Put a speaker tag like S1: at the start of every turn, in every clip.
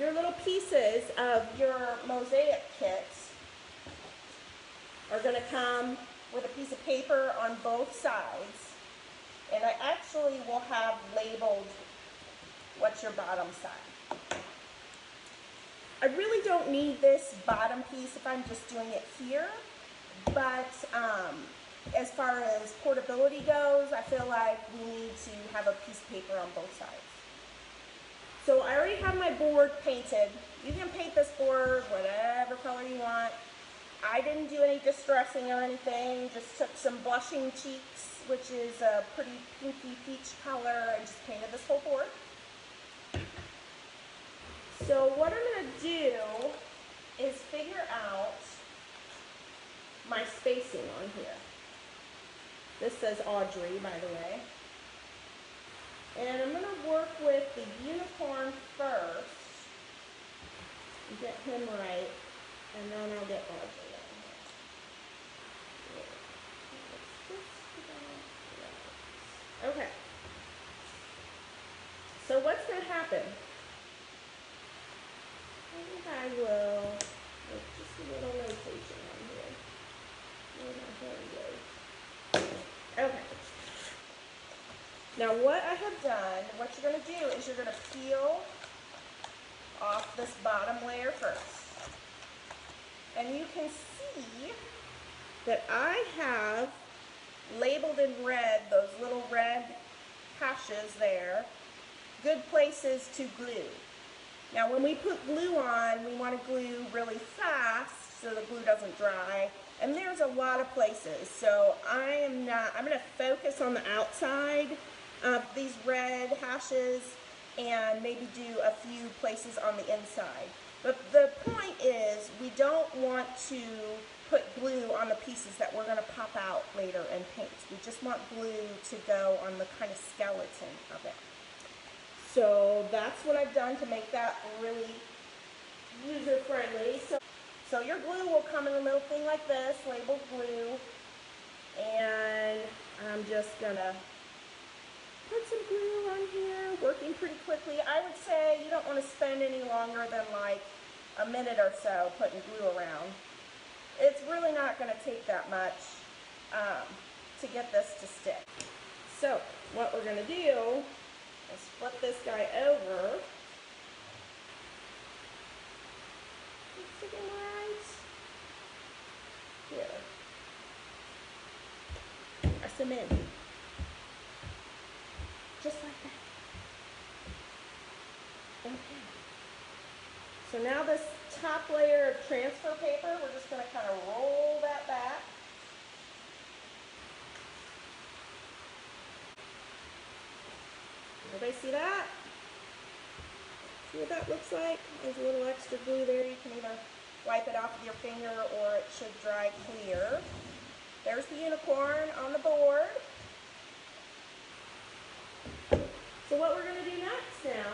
S1: your little pieces of your Mosaic kit are going to come with a piece of paper on both sides. And I actually will have labeled what's your bottom side. I really don't need this bottom piece if I'm just doing it here, but as far as portability goes, I feel like we need to have a piece of paper on both sides. So I already have my board painted. You can paint this board whatever color you want. I didn't do any distressing or anything, just took some blushing cheeks, which is a pretty pinky peach color, and just painted this whole board. So what I'm going to do is figure out my spacing on here. This says Audrey, by the way. And I'm going to work with the unicorn first and get him right, and then I'll get Audrey on here. Okay. So what's going to happen? I think I will make just a little notation on here. Where my hair goes. Okay. Now what I have done, what you're going to do is you're going to peel off this bottom layer first. And you can see that I have labeled in red those little red hashes there, good places to glue. Now when we put glue on, we want to glue really fast so the glue doesn't dry. And there's a lot of places, so I'm going to focus on the outside of these red hashes and maybe do a few places on the inside. But the point is, we don't want to put glue on the pieces that we're going to pop out later and paint. We just want glue to go on the kind of skeleton of it. So that's what I've done to make that really user-friendly. So your glue will come in a little thing like this, labeled glue, and I'm just going to put some glue on here, working pretty quickly. I would say you don't want to spend any longer than like a minute or so putting glue around. It's really not going to take that much to get this to stick. So what we're going to do is flip this guy over. It's sticking right here. Press them in. Just like that. Okay. So now this top layer of transfer paper, we're just going to kind of roll that back. Everybody see that? See what that looks like? There's a little extra glue there. You can either wipe it off with your finger or it should dry clear. There's the unicorn on the board. So what we're going to do next now,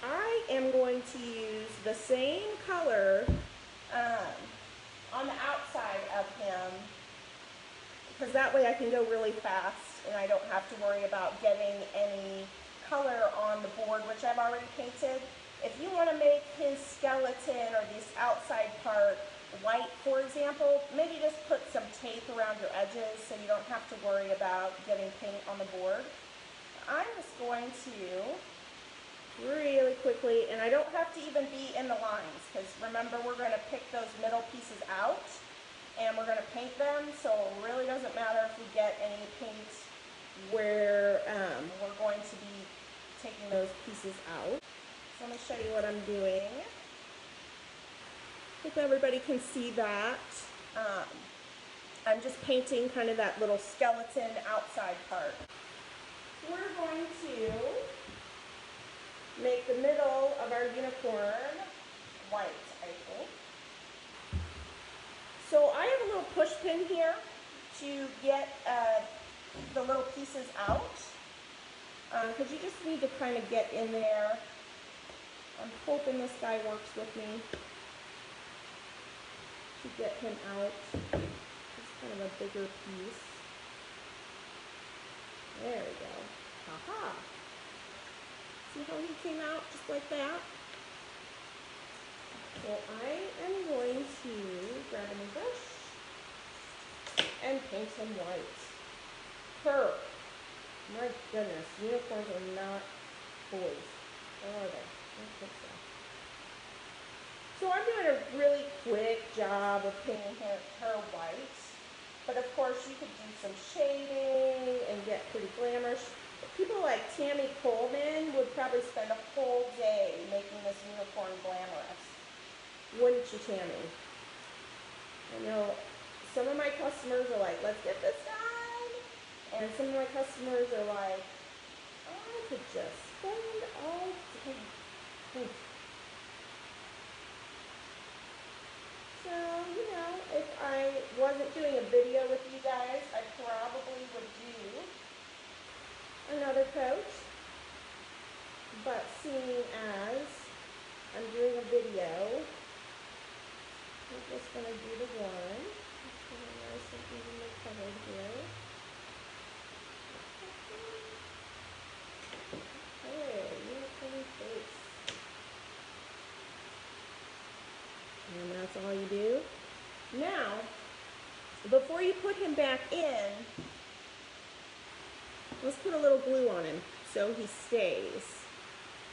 S1: I am going to use the same color on the outside of him, because that way I can go really fast and I don't have to worry about getting any color on the board, which I've already painted. If you want to make his skeleton or this outside part white, for example, maybe just put some tape around your edges so you don't have to worry about getting paint on the board. I'm just going to really quickly, and I don't have to even be in the lines, because remember, we're going to pick those middle pieces out and we're going to paint them, so it really doesn't matter if we get any paint where we're going to be taking those pieces out. So I'm going to show you what I'm doing. Hope everybody can see that. I'm just painting kind of that little skeleton outside part. We're going to make the middle of our unicorn white, I think. So I have a little push pin here to get the little pieces out, because you just need to kind of get in there. I'm hoping this guy works with me to get him out. It's kind of a bigger piece. There we go. Haha. See how he came out just like that? Well, I am going to grab a new brush and paint him white. My goodness, unicorns are not boys. Or are they? I don't think so. So I'm doing a really quick job of painting her white. But of course you could do some shading and get pretty glamorous. People like Tammy Coleman would probably spend a whole day making this unicorn glamorous. Wouldn't you, Tammy? I know some of my customers are like, let's get this done. And some of my customers are like, I could just spend all day. So, you know, if I wasn't doing a video with you guys, I probably would do another coat. But seeing as I'm doing a video, I'm just going to do the one. Just get it nice and evenly covered here. Okay, unicorn face. And that's all you do. Now, before you put him back in, let's put a little glue on him so he stays.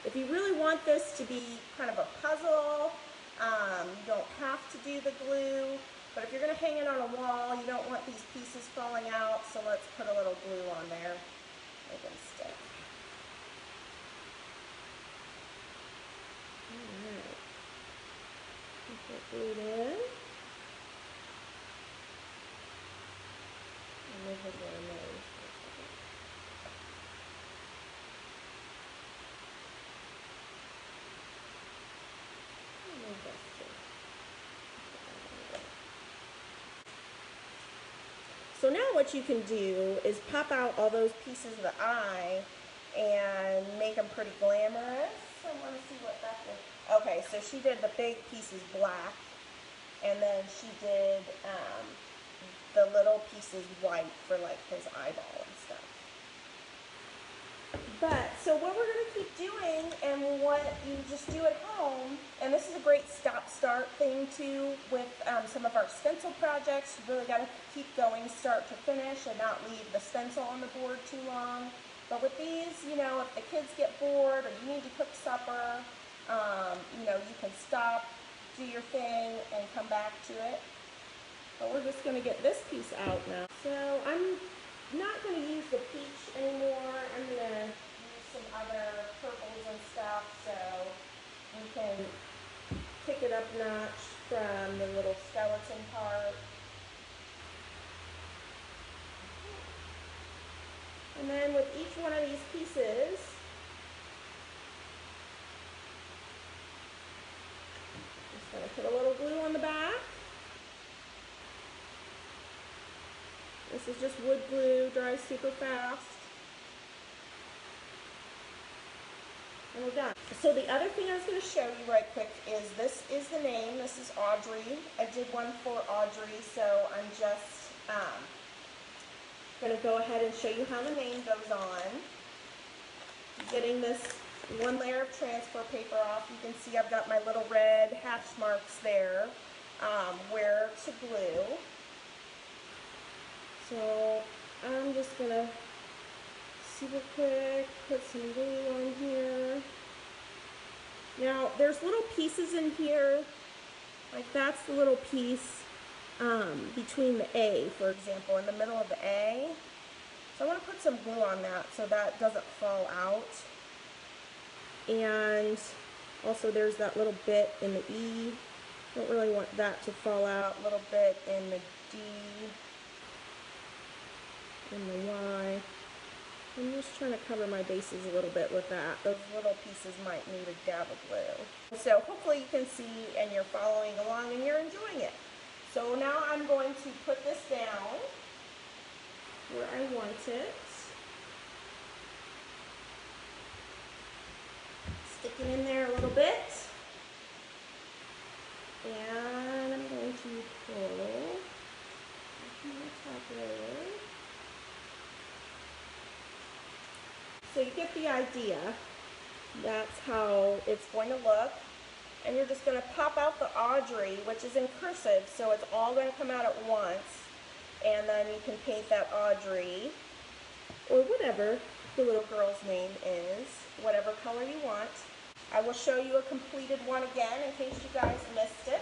S1: If you really want this to be kind of a puzzle, you don't have to do the glue, but if you're going to hang it on a wall, you don't want these pieces falling out, so let's put a little glue on there. Make them stick. Alright. Put that glued in. And move his little nose for a second. Move this too. So now what you can do is pop out all those pieces of the eye and make them pretty glamorous. I want to see what that is. Okay, so she did the big pieces black, and then she did the little pieces white for like his eyeball and stuff. But, so what we're going to keep doing, and what you just do at home, and this is a great stop-start thing too with some of our stencil projects. You really got to keep going start to finish and not leave the stencil on the board too long. But with these, you know, if the kids get bored or you need to cook supper, you know, you can stop, do your thing, and come back to it. But we're just going to get this piece out now. So I'm not going to use the peach anymore. I'm going to use some other purples and stuff so we can kick it up a notch from the little skeleton part. And then with each one of these pieces, just going to put a little glue on the back. This is just wood glue, dries super fast. And we're done. So the other thing I was going to show you right quick is this is the name. This is Audrey. I did one for Audrey, so I'm just going to go ahead and show you how the name goes on. Getting this one layer of transfer paper off. You can see I've got my little red hash marks there where to glue. So I'm just going to super quick put some glue on here. Now there's little pieces in here, like that's the little piece between the A, for example, in the middle of the A. So I want to put some glue on that so that doesn't fall out. And also there's that little bit in the E. Don't really want that to fall out. A little bit in the D. And the Y. I'm just trying to cover my bases a little bit with that. Those little pieces might need a dab of glue. So hopefully you can see and you're following along and you're enjoying it. So now I'm going to put this down where I want it. Stick it in there a little bit. And I'm going to pull my top layer. So you get the idea. That's how it's going to look. And you're just going to pop out the Audrey, which is in cursive, so it's all going to come out at once. And then you can paint that Audrey, or whatever the little girl's name is, whatever color you want. I will show you a completed one again in case you guys missed it.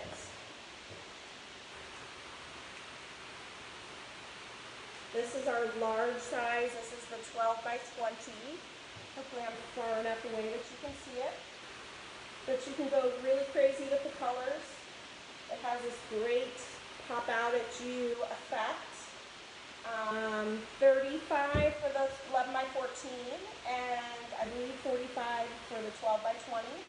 S1: This is our large size. This is the 12 by 20. Hopefully I'm far enough away that you can see it. But you can go really crazy with the colors. It has this great pop out at you effect. 35 for the 11 by 14, and I believe 45 for the 12 by 20.